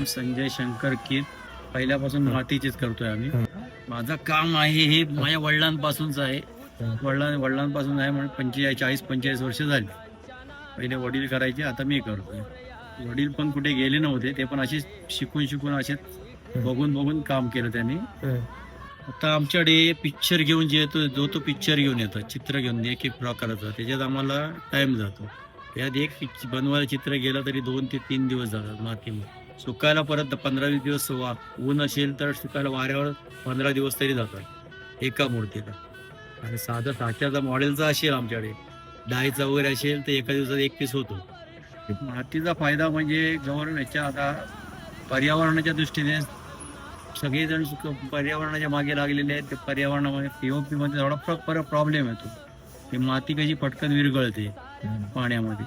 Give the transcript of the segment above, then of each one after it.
नाम संजय शंकर कीर. पहिल्यापासून मातीचेच करतोय आम्ही. माझं काम आहे हे माझ्या वडिलांपासूनच आहे. वडिलांपासून आहे म्हणून 45 वर्ष झाली. पहिले वडील करायचे, आता मी करतोय. वडील पण कुठे गेले नव्हते, ते पण असेच शिकून असेच बघून काम केलं त्यांनी. आता आमच्याकडे पिक्चर घेऊन जे येतो, जो पिक्चर घेऊन येतो, चित्र घेऊन एक प्रकारचं, त्याच्यात आम्हाला टाइम जातो. यात एक बनवायला चित्र गेलं तरी 2 ते 3 दिवस जातात मातीमध्ये. सुकायला परत 15-20 दिवस ऊन असेल तर सुकायला वाऱ्यावर 15 दिवस तरी जातात एका मूर्तीला. आणि साधं साच्याचा मॉडेलचा असेल आमच्याकडे, डायचा वगैरे असेल तर एका दिवसात 1 पीस होतो. मातीचा फायदा म्हणजे गव्हर्नमेंटच्या आता पर्यावरणाच्या दृष्टीने सगळेजण पर्यावरणाच्या मागे लागलेले आहेत. ते पर्यावरणामध्ये पीओपी मध्ये थोडा प्रॉब्लेम येतो. ही माती कशी पटकन विरघळते पाण्यामध्ये,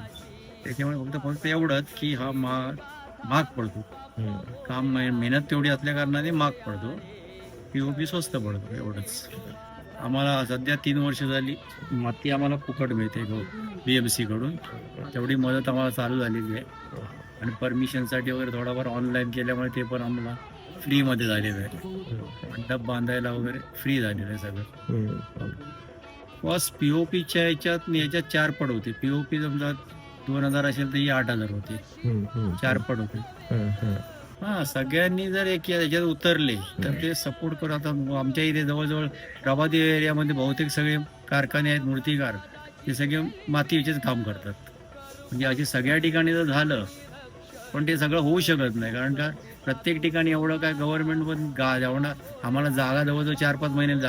त्याच्यामुळे फक्त एवढंच की हा महाग पडतो. काम मेहनत तेवढी असल्या कारणाने महाग पडतो. पीओपी स्वस्त पडतो, एवढंच. आम्हाला सध्या 3 वर्ष झाली माती आम्हाला फुकट मिळते BMC कडून. तेवढी मदत आम्हाला चालू झालेली आहे. आणि परमिशनसाठी वगैरे थोडाफार ऑनलाईन केल्यामुळे ते पण आम्हाला फ्रीमध्ये झालेलं आहे. मंडप बांधायला वगैरे फ्री झालेलं आहे सगळं. कॉस्ट पीओपीच्या याच्यात 4 पट होते. पीओपी समजा 2000 असेल तर ही 8000 होते. 4 पट होते. हा, सगळ्यांनी जर याच्यात उतरले तर ते सपोर्ट करू. आता आमच्या इथे जवळजवळ प्रभाती एरियामध्ये बहुतेक सगळे कारखाने आहेत मूर्तिकार, ते सगळे मातीचेच काम करतात. म्हणजे असे सगळ्या ठिकाणी जर झालं, पण ते सगळं होऊ शकत नाही. कारण का प्रत्येक ठिकाणी एवढं काय गव्हर्नमेंट पण एवढं आम्हाला जागा जवळजवळ 4-5 महिने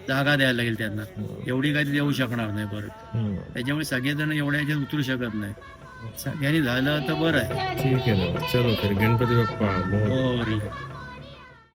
जागा द्यायला लागेल त्यांना. एवढी काही देऊ शकणार नाही परत. त्याच्यामुळे सगळेजण एवढ्या ह्याच्यात उतरू शकत नाही. सगळ्यांनी झालं तर बरं आहे. ठीक आहे ना, चलो तर गणपती बाप्पा. हो.